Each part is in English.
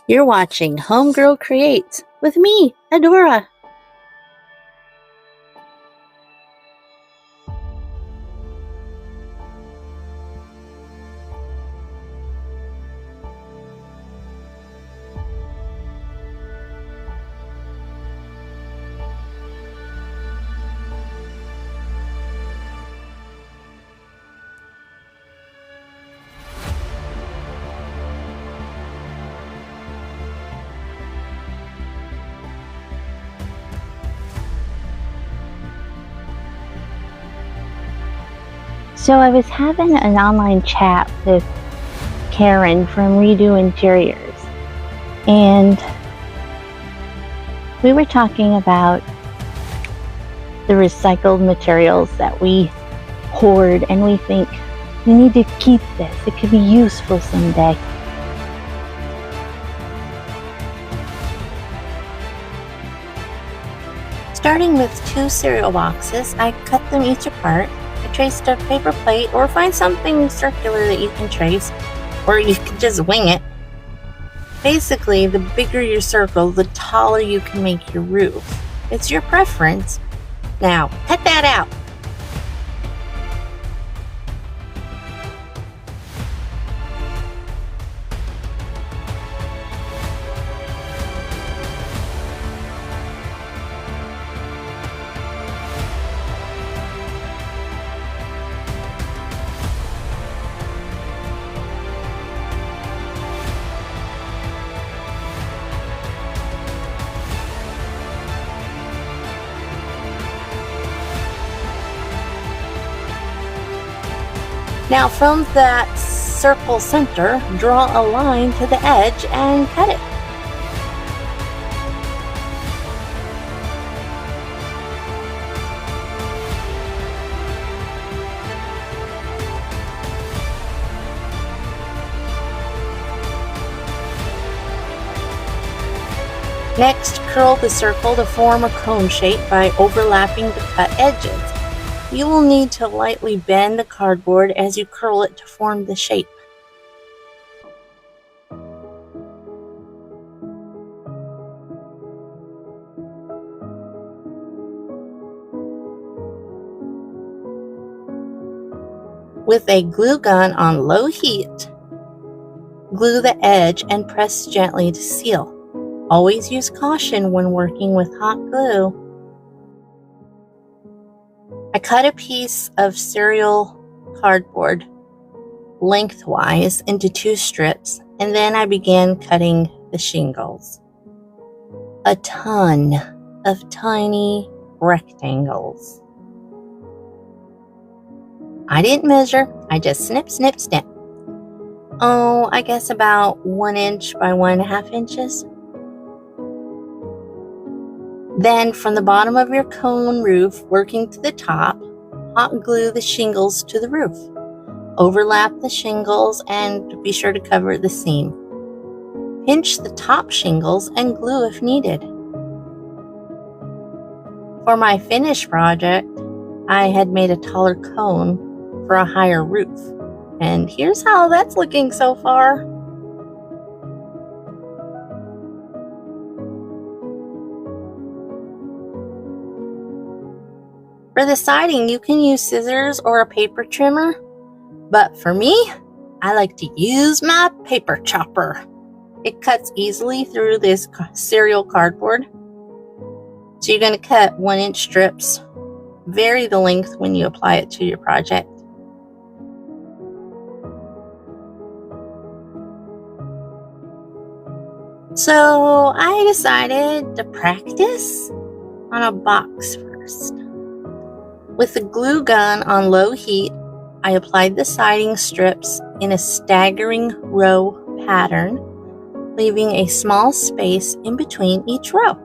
You're watching Homegirl Creates with me, Adora. So I was having an online chat with Karen from Redo Interiors, and we were talking about the recycled materials that we hoard, and we think we need to keep this. It could be useful someday. Starting with 2 cereal boxes, I cut them each apart. I traced a paper plate, or find something circular that you can trace, or you can just wing it. Basically, the bigger your circle, the taller you can make your roof. It's your preference. Now, cut that out. Now from that circle center, draw a line to the edge and cut it. Next, curl the circle to form a cone shape by overlapping the cut edges. You will need to lightly bend the cardboard as you curl it to form the shape. With a glue gun on low heat, glue the edge and press gently to seal. Always use caution when working with hot glue. I cut a piece of cereal cardboard lengthwise into 2 strips, and then I began cutting the shingles. A ton of tiny rectangles. I didn't measure, I just snip, snip, snip. Oh, I guess about 1 inch by 1.5 inches. Then from the bottom of your cone roof, working to the top, hot glue the shingles to the roof. Overlap the shingles and be sure to cover the seam. Pinch the top shingles and glue if needed. For my finished project, I had made a taller cone for a higher roof. And here's how that's looking so far. For the siding, you can use scissors or a paper trimmer, but for me, I like to use my paper chopper. It cuts easily through this cereal cardboard. So you're going to cut 1-inch strips. Vary the length when you apply it to your project. So I decided to practice on a box first. With the glue gun on low heat, I applied the siding strips in a staggering row pattern, leaving a small space in between each row.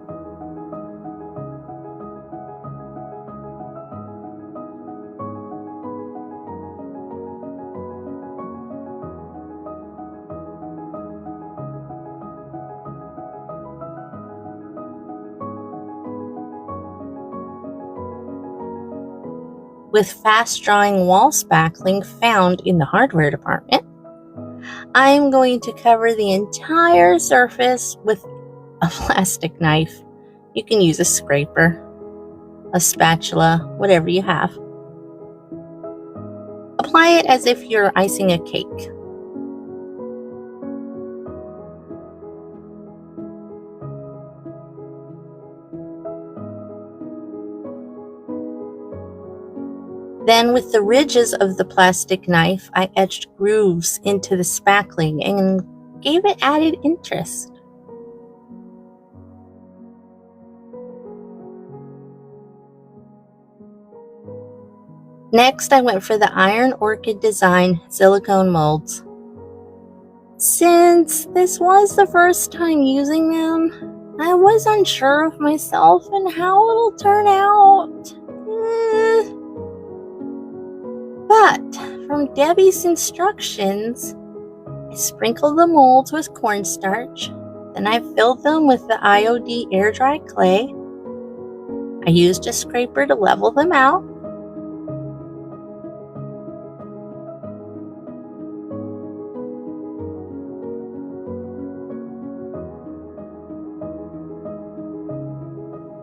With fast-drying wall spackling found in the hardware department, I'm going to cover the entire surface with a plastic knife. You can use a scraper, a spatula, whatever you have. Apply it as if you're icing a cake. Then with the ridges of the plastic knife, I etched grooves into the spackling and gave it added interest. Next, I went for the iron Orchid Design silicone molds. Since this was the first time using them, I was unsure of myself and how it'll turn out. But from Debbie's instructions, I sprinkled the molds with cornstarch, then I filled them with the IOD air dry clay. I used a scraper to level them out.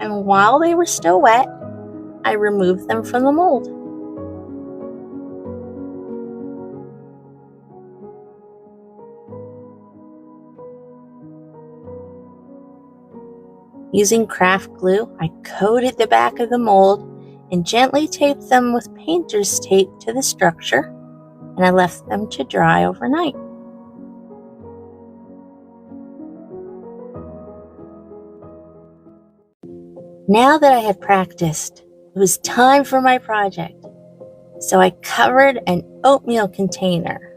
And while they were still wet, I removed them from the mold. Using craft glue, I coated the back of the mold and gently taped them with painter's tape to the structure, and I left them to dry overnight. Now that I had practiced, it was time for my project. So I covered an oatmeal container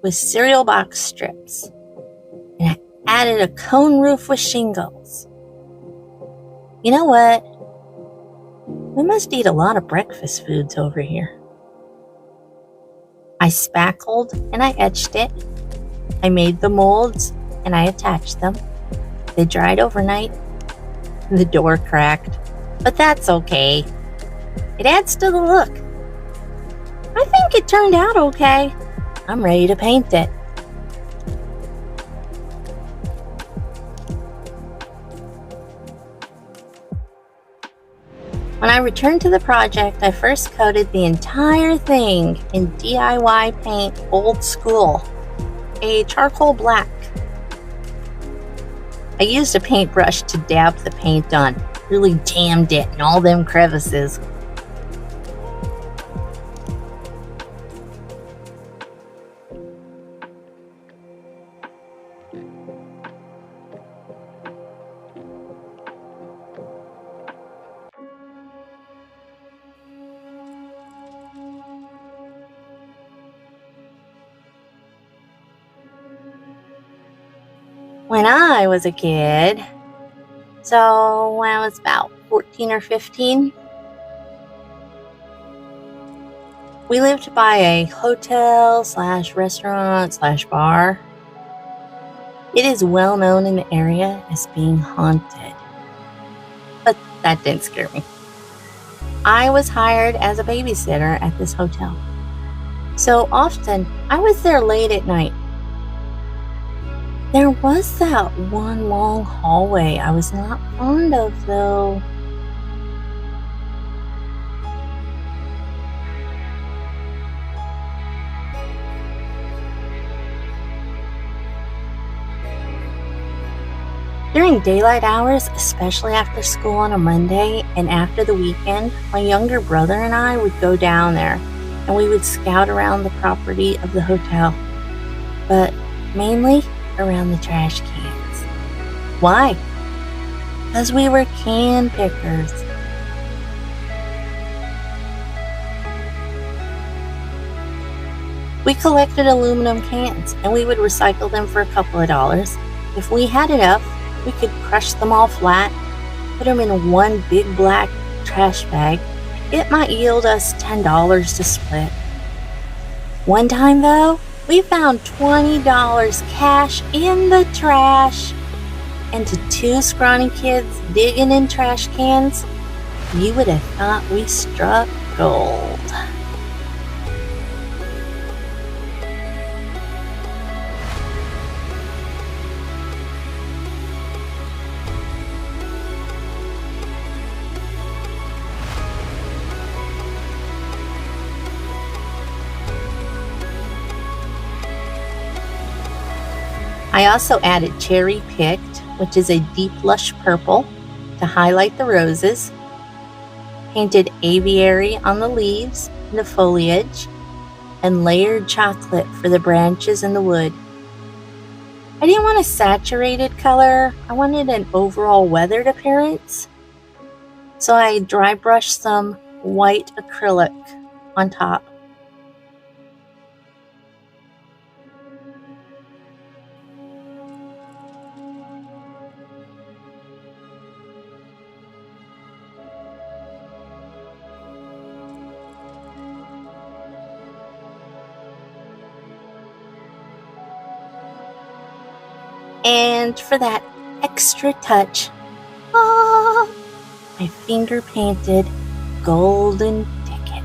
with cereal box strips, and I added a cone roof with shingles. You know what? We must eat a lot of breakfast foods over here. I spackled and I etched it. I made the molds and I attached them. They dried overnight. The door cracked, but that's okay. It adds to the look. I think it turned out okay. I'm ready to paint it. When I returned to the project, I first coated the entire thing in DIY paint old school, a charcoal black. I used a paintbrush to dab the paint on, really jammed it in all them crevices. When I was a kid, so when I was about 14 or 15, we lived by a hotel / restaurant / bar. It is well known in the area as being haunted, but that didn't scare me. I was hired as a babysitter at this hotel, so often I was there late at night. There was that one long hallway I was not fond of, though. During daylight hours, especially after school on a Monday and after the weekend, my younger brother and I would go down there and we would scout around the property of the hotel, but mainly around the trash cans. Why? Because we were can pickers. We collected aluminum cans and we would recycle them for a couple of dollars. If we had enough, we could crush them all flat, put them in one big black trash bag. It might yield us $10 to split. One time though, we found $20 cash in the trash. And to two scrawny kids digging in trash cans, you would have thought we struck gold. I also added Cherry Picked, which is a deep lush purple, to highlight the roses. Painted Aviary on the leaves and the foliage, and layered chocolate for the branches and the wood. I didn't want a saturated color, I wanted an overall weathered appearance. So I dry brushed some white acrylic on top. And for that extra touch, I finger painted Golden Ticket.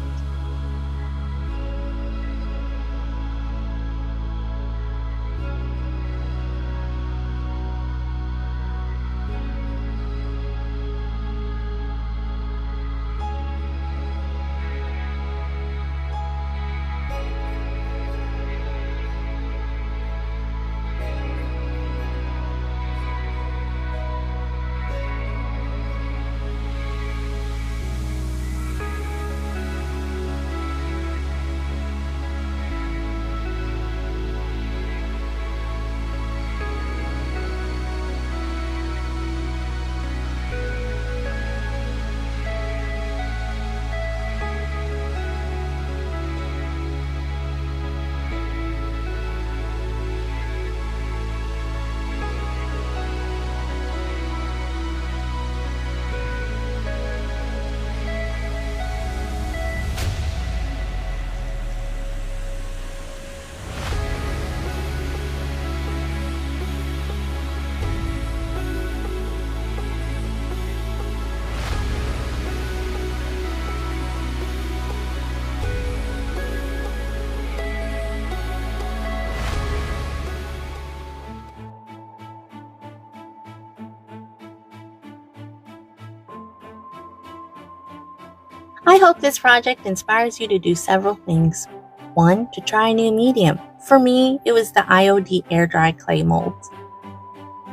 I hope this project inspires you to do several things. 1, to try a new medium. For me, it was the IOD air dry clay molds.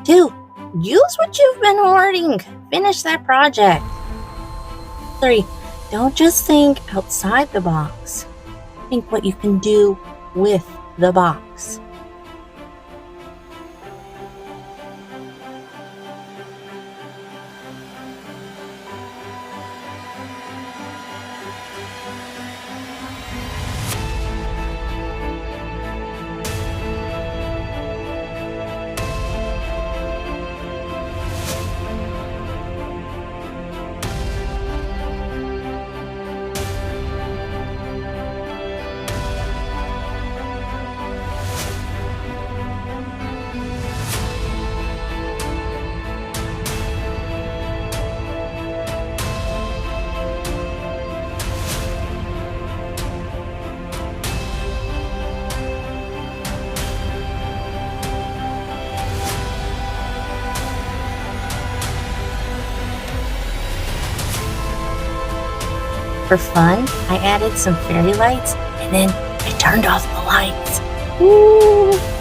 2, use what you've been hoarding. Finish that project. 3, don't just think outside the box. Think what you can do with the box. For fun, I added some fairy lights and then I turned off the lights. Ooh!